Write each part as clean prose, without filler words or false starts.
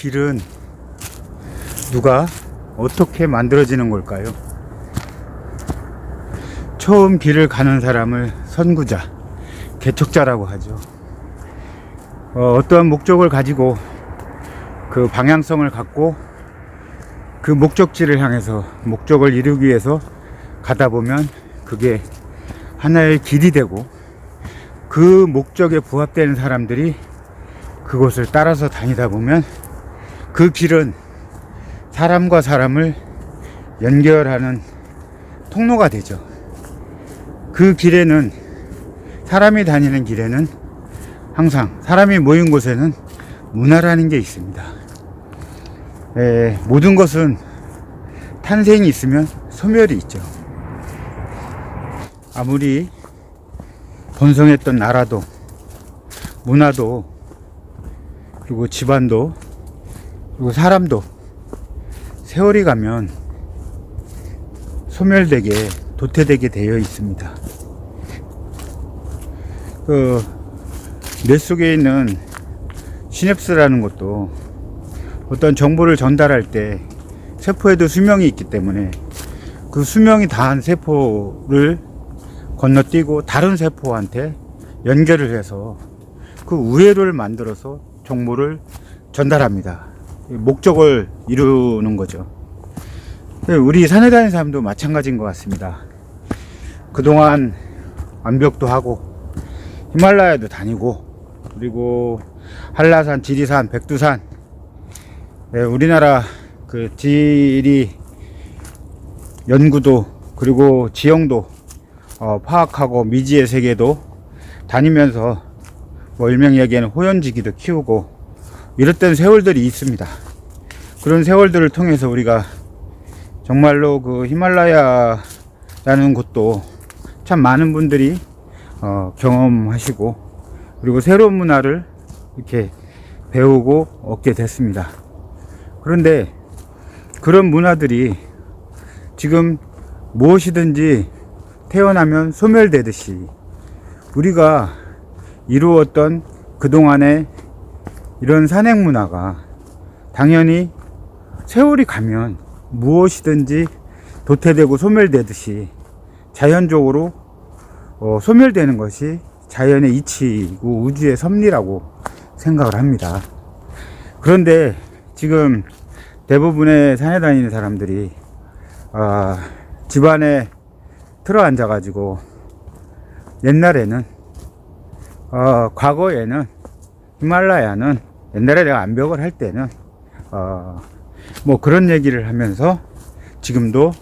길은 누가 어떻게 만들어지는 걸까요? 처음 길을 가는 사람을 선구자, 개척자라고 하죠. 어떠한 목적을 가지고 그 방향성을 갖고 그 목적지를 향해서 목적을 이루기 위해서 가다 보면 그게 하나의 길이 되고, 그 목적에 부합되는 사람들이 그곳을 따라서 다니다 보면 그 길은 사람과 사람을 연결하는 통로가 되죠. 그 길에는, 사람이 다니는 길에는 항상 사람이 모인 곳에는 문화라는 게 있습니다. 모든 것은 탄생이 있으면 소멸이 있죠. 아무리 번성했던 나라도, 문화도, 그리고 집안도, 그리고 사람도 세월이 가면 소멸되게, 도태되게 되어 있습니다. 뇌 속에 있는 시냅스라는 것도 어떤 정보를 전달할 때 세포에도 수명이 있기 때문에 그 수명이 다한 세포를 건너뛰고 다른 세포한테 연결을 해서 그 우회로를 만들어서 정보를 전달합니다. 목적을 이루는 거죠. 우리 산에 다니는 사람도 마찬가지인 것 같습니다. 그동안 암벽도 하고 히말라야도 다니고, 그리고 한라산, 지리산, 백두산, 우리나라 그 지리 연구도, 그리고 지형도 파악하고 미지의 세계도 다니면서 일명 이야기하는 호연지기도 키우고 이랬던 세월들이 있습니다. 그런 세월들을 통해서 우리가 정말로 그 히말라야라는 곳도 참 많은 분들이 경험하시고, 그리고 새로운 문화를 이렇게 배우고 얻게 됐습니다. 그런데 그런 문화들이 지금 무엇이든지 태어나면 소멸되듯이 우리가 이루었던 그동안의 이런 산행 문화가 당연히 세월이 가면 무엇이든지 도태되고 소멸되듯이 자연적으로 소멸되는 것이 자연의 이치이고 우주의 섭리라고 생각을 합니다. 그런데 지금 대부분의 산에 다니는 사람들이 집안에 틀어 앉아 가지고 옛날에는 과거에는 히말라야는, 옛날에 내가 암벽을 할 때는 뭐 그런 얘기를 하면서 지금도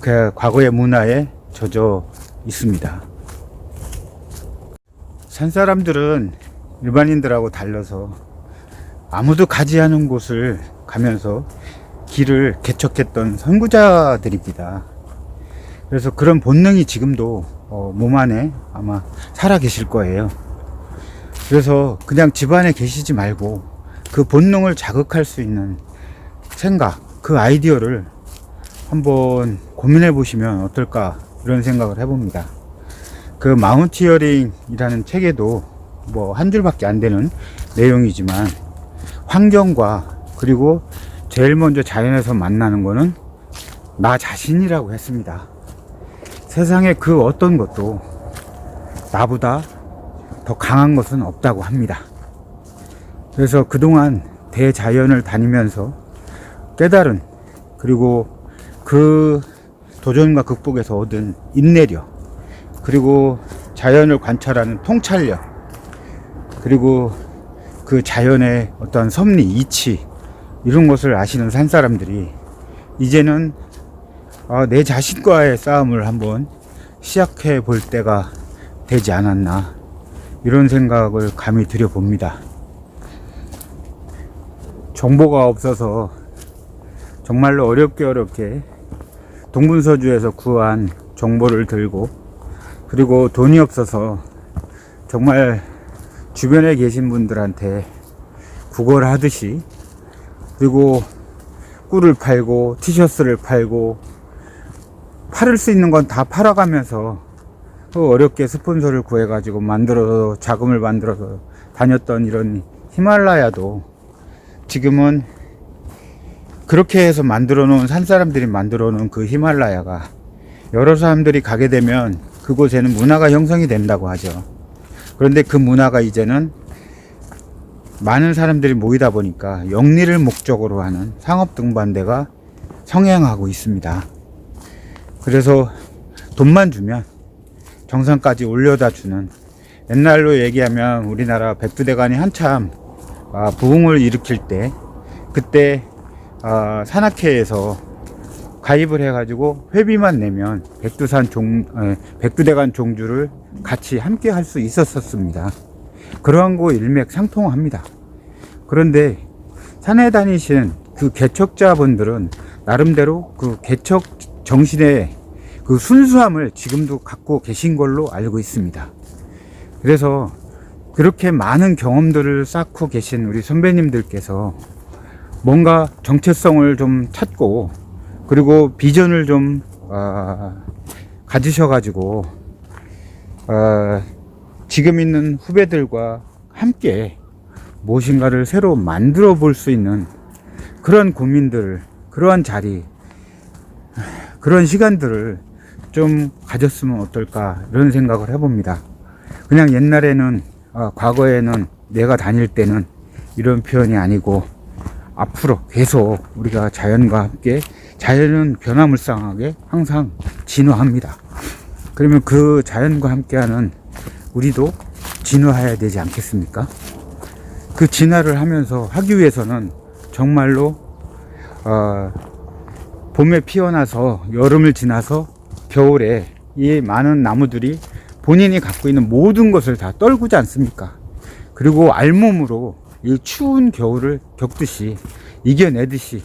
그 과거의 문화에 젖어 있습니다. 산 사람들은 일반인들하고 달라서 아무도 가지 않은 곳을 가면서 길을 개척했던 선구자들입니다. 그래서 그런 본능이 지금도 몸 안에 아마 살아 계실 거예요. 그래서 그냥 집안에 계시지 말고 그 본능을 자극할 수 있는 생각, 그 아이디어를 한번 고민해 보시면 어떨까, 이런 생각을 해봅니다. 그 마운티어링이라는 책에도 뭐 한 줄밖에 안 되는 내용이지만, 환경과 그리고 제일 먼저 자연에서 만나는 거는 나 자신이라고 했습니다. 세상에 그 어떤 것도 나보다 더 강한 것은 없다고 합니다. 그래서 그동안 대자연을 다니면서 깨달은, 그리고 그 도전과 극복에서 얻은 인내력, 그리고 자연을 관찰하는 통찰력, 그리고 그 자연의 어떤 섭리, 이치, 이런 것을 아시는 산 사람들이 이제는 내 자신과의 싸움을 한번 시작해 볼 때가 되지 않았나, 이런 생각을 감히 들여봅니다. 정보가 없어서 정말로 어렵게 동분서주에서 구한 정보를 들고, 그리고 돈이 없어서 정말 주변에 계신 분들한테 구걸 하듯이, 그리고 꿀을 팔고 티셔츠를 팔고 팔을 수 있는 건 다 팔아가면서 어렵게 스폰서를 구해가지고 자금을 만들어서 다녔던 이런 히말라야도 지금은 그렇게 해서 만들어 놓은, 산 사람들이 만들어 놓은 그 히말라야가 여러 사람들이 가게 되면 그곳에는 문화가 형성이 된다고 하죠. 그런데 그 문화가 이제는 많은 사람들이 모이다 보니까 영리를 목적으로 하는 상업 등반대가 성행하고 있습니다. 그래서 돈만 주면 정상까지 올려다 주는, 옛날로 얘기하면 우리나라 백두대간이 한참 부흥을 일으킬 때, 그때 산악회에서 가입을 해가지고 회비만 내면 백두대간 종주를 같이 함께 할 수 있었습니다. 그러한 거 일맥상통합니다. 그런데 산에 다니시는 그 개척자분들은 나름대로 그 개척 정신의 그 순수함을 지금도 갖고 계신 걸로 알고 있습니다. 그래서 그렇게 많은 경험들을 쌓고 계신 우리 선배님들께서 뭔가 정체성을 좀 찾고, 그리고 비전을 좀 가지셔가지고 지금 있는 후배들과 함께 무엇인가를 새로 만들어 볼 수 있는 그런 고민들, 그러한 자리, 그런 시간들을 좀 가졌으면 어떨까, 이런 생각을 해봅니다. 그냥 옛날에는 과거에는 내가 다닐 때는 이런 표현이 아니고, 앞으로 계속 우리가 자연과 함께, 자연은 변화무쌍하게 항상 진화합니다. 그러면 그 자연과 함께하는 우리도 진화해야 되지 않겠습니까? 그 진화를 하면서 하기 위해서는 정말로 봄에 피어나서 여름을 지나서 겨울에 이 많은 나무들이 본인이 갖고 있는 모든 것을 다 떨구지 않습니까? 그리고 알몸으로 이 추운 겨울을 겪듯이, 이겨내듯이,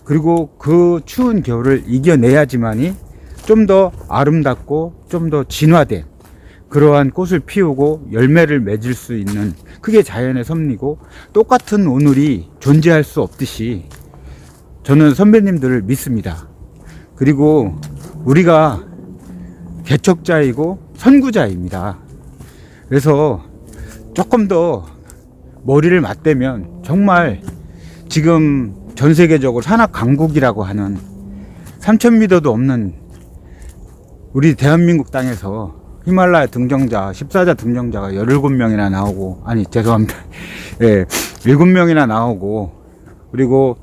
그리고 그 추운 겨울을 이겨내야지만이 좀 더 아름답고 좀 더 진화된 그러한 꽃을 피우고 열매를 맺을 수 있는, 그게 자연의 섭리고, 똑같은 오늘이 존재할 수 없듯이 저는 선배님들을 믿습니다. 그리고 우리가 개척자이고 선구자입니다. 그래서 조금 더 머리를 맞대면 정말 지금 전 세계적으로 산악 강국이라고 하는 3,000m도 없는 우리 대한민국 땅에서 히말라야 등정자, 14자 등정자가 17명이나 나오고, 아니 죄송합니다. 예, 7명이나 나오고, 그리고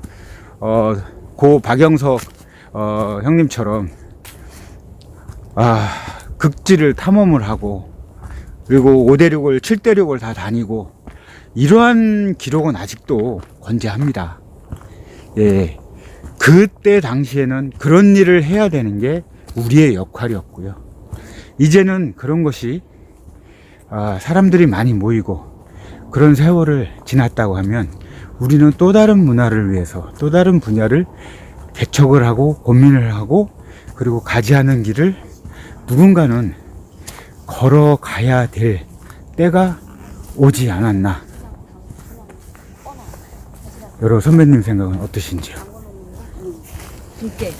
고 박영석 형님처럼 극지를 탐험을 하고, 그리고 5대륙을 7대륙을 다 다니고, 이러한 기록은 아직도 건재합니다. 예, 그때 당시에는 그런 일을 해야 되는 게 우리의 역할이었고요. 이제는 그런 것이 사람들이 많이 모이고 그런 세월을 지났다고 하면, 우리는 또 다른 문화를 위해서 또 다른 분야를 개척을 하고 고민을 하고, 그리고 가지 않은 길을 누군가는 걸어가야 될 때가 오지 않았나. 여러 선배님 생각은 어떠신지요? 둘게.